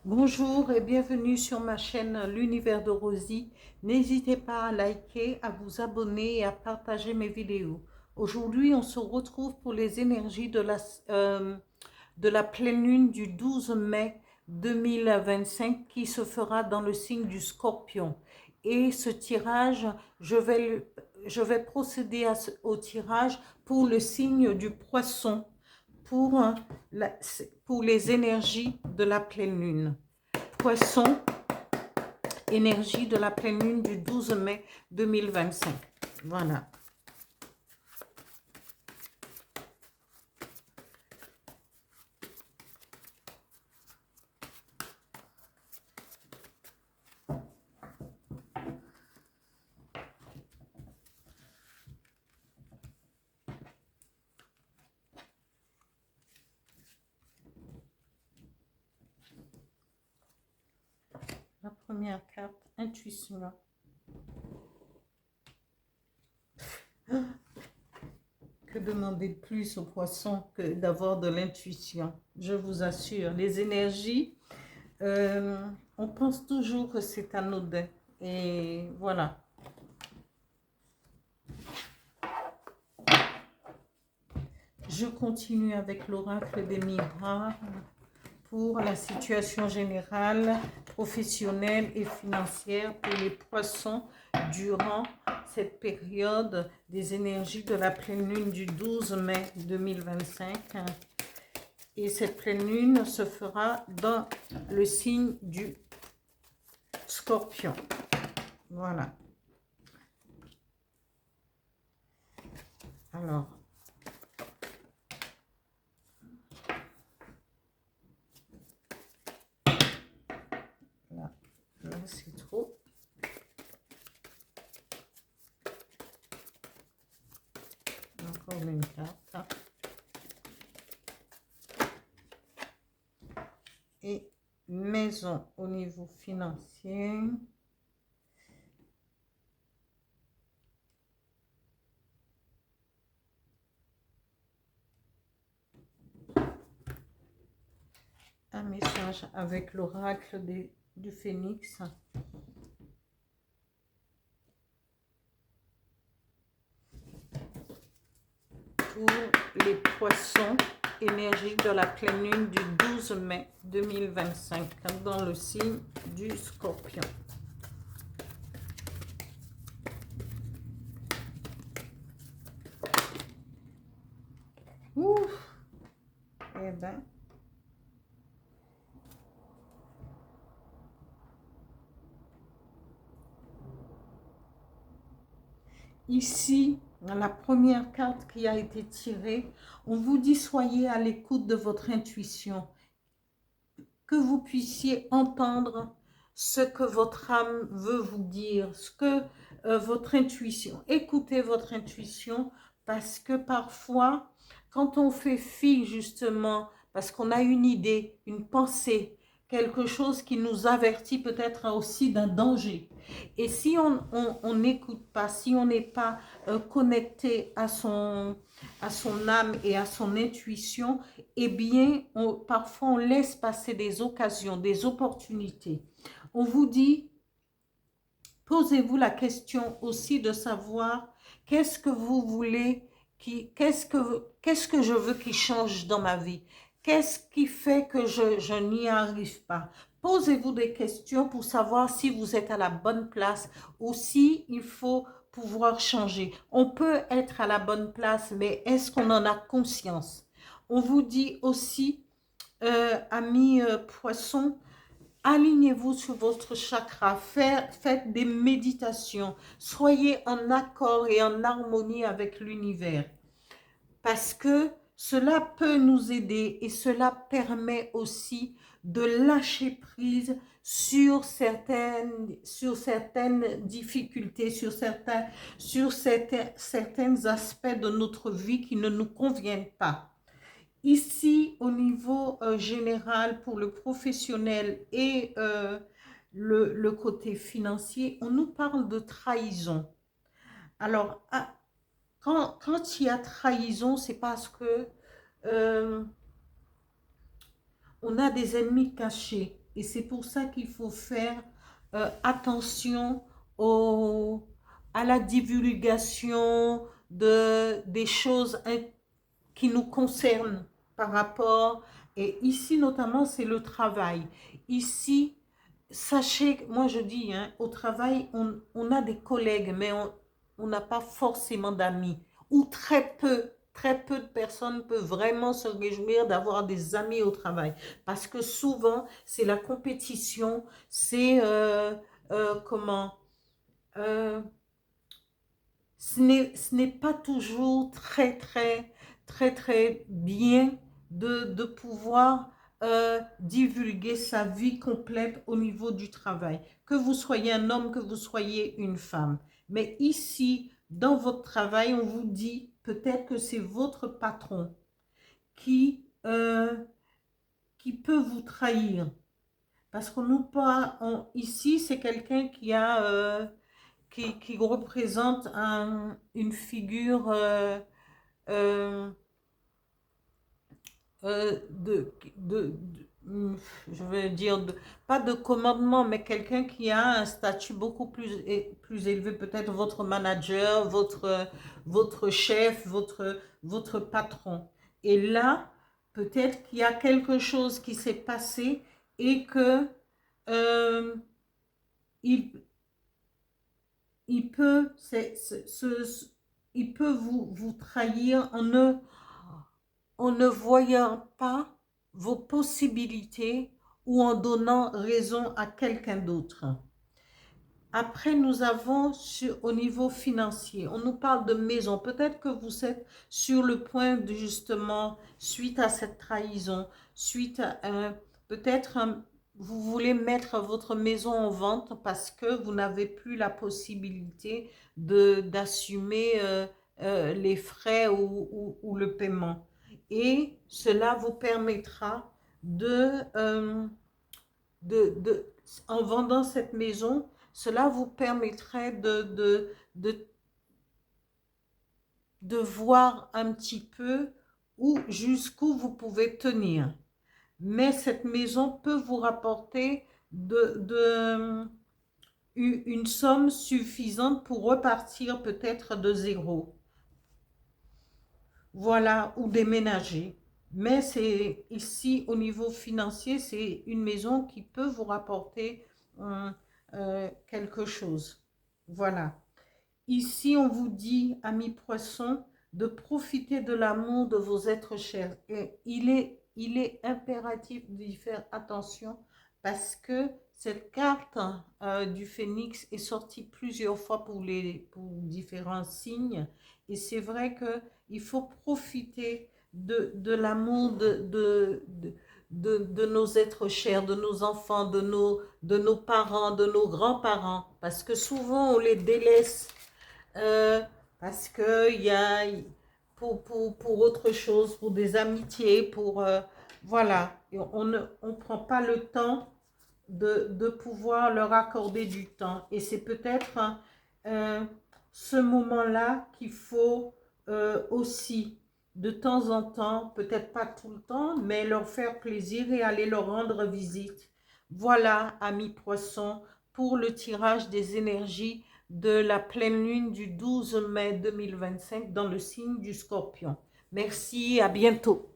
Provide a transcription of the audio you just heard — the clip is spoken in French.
Bonjour et bienvenue sur ma chaîne L'Univers de Rosie. N'hésitez pas à liker, à vous abonner et à partager mes vidéos. Aujourd'hui, on se retrouve pour les énergies de la pleine lune du 12 mai 2025 qui se fera dans le signe du Scorpion. Et ce tirage, je vais procéder au tirage pour le signe du Poisson pour, pour les énergies de la pleine lune. Poisson, énergie de la pleine lune du 12 mai 2025. Voilà. La première carte, intuition. Que demander de plus au poisson que d'avoir de l'intuition? Je vous assure, les énergies, on pense toujours que c'est anodin. Et voilà. Je continue avec l'oracle des miracles pour la situation générale, professionnelle et financière pour les poissons durant cette période des énergies de la pleine lune du 12 mai 2025. Et cette pleine lune se fera dans le signe du Scorpion. Voilà. Alors, là c'est trop. Encore une carte. Et maison au niveau financier. Un message avec l'oracle du phénix. Pour les poissons, énergie de la pleine lune du 12 mai 2025 dans le signe du Scorpion. Ouf! Eh ben, ici, dans la première carte qui a été tirée, on vous dit soyez à l'écoute de votre intuition, que vous puissiez entendre ce que votre âme veut vous dire, ce que votre intuition, écoutez votre intuition, parce que parfois, quand on fait fi justement, parce qu'on a une idée, une pensée, quelque chose qui nous avertit peut-être aussi d'un danger. Et si on n'écoute pas, si on n'est pas connecté à son âme et à son intuition, eh bien, parfois on laisse passer des occasions, des opportunités. On vous dit, posez-vous la question aussi de savoir qu'est-ce que vous voulez, qu'est-ce que je veux qui change dans ma vie? Qu'est-ce qui fait que je n'y arrive pas? Posez-vous des questions pour savoir si vous êtes à la bonne place ou si il faut pouvoir changer. On peut être à la bonne place, mais est-ce qu'on en a conscience? On vous dit aussi, amis poissons, alignez-vous sur votre chakra, faites des méditations, soyez en accord et en harmonie avec l'univers. Parce que cela peut nous aider et cela permet aussi de lâcher prise sur certaines difficultés, sur certains aspects de notre vie qui ne nous conviennent pas. Ici, au niveau général, pour le professionnel et le côté financier, on nous parle de trahison. Alors, quand il y a trahison, c'est parce que euh, on a des ennemis cachés. Et c'est pour ça qu'il faut faire attention à la divulgation des choses qui nous concernent par rapport, et ici notamment c'est le travail. Ici, sachez, moi je dis, hein, au travail, on a des collègues, mais on n'a pas forcément d'amis, ou très peu de personnes peuvent vraiment se réjouir d'avoir des amis au travail, parce que souvent, c'est la compétition, c'est, comment, euh, ce n'est pas toujours très bien de pouvoir divulguer sa vie complète au niveau du travail. Que vous soyez un homme, que vous soyez une femme. Mais ici, dans votre travail, on vous dit peut-être que c'est votre patron qui, qui peut vous trahir. Parce qu'on nous parle, ici, c'est quelqu'un qui a... qui représente une figure euh, je vais dire, pas de commandement, mais quelqu'un qui a un statut beaucoup plus élevé, peut-être votre manager, votre chef, votre patron. Et là, peut-être qu'il y a quelque chose qui s'est passé et que euh, il, il peut, il peut vous trahir en ne voyant pas vos possibilités ou en donnant raison à quelqu'un d'autre. Après, nous avons au niveau financier, on nous parle de maison. Peut-être que vous êtes sur le point de justement, suite à cette trahison, suite à peut-être vous voulez mettre votre maison en vente parce que vous n'avez plus la possibilité d'assumer les frais ou le paiement. Et cela vous permettra de, en vendant cette maison, cela vous permettrait de voir un petit peu jusqu'où vous pouvez tenir. Mais cette maison peut vous rapporter une somme suffisante pour repartir peut-être de zéro. Voilà, ou déménager. Mais c'est ici, au niveau financier, c'est une maison qui peut vous rapporter quelque chose. Voilà. Ici, on vous dit, amis poissons, de profiter de l'amour de vos êtres chers. Et il est impératif d'y faire attention parce que cette carte du phénix est sortie plusieurs fois pour différents signes. Et c'est vrai qu'il faut profiter de l'amour de nos êtres chers, de nos enfants, de nos parents, de nos grands-parents. Parce que souvent, on les délaisse euh, parce que il y a pour autre chose, pour des amitiés, voilà. Et on ne prend pas le temps de pouvoir leur accorder du temps. Et c'est peut-être ce moment-là qu'il faut aussi, de temps en temps, peut-être pas tout le temps, mais leur faire plaisir et aller leur rendre visite. Voilà, amis poissons, pour le tirage des énergies de la pleine lune du 12 mai 2025 dans le signe du Scorpion. Merci, à bientôt.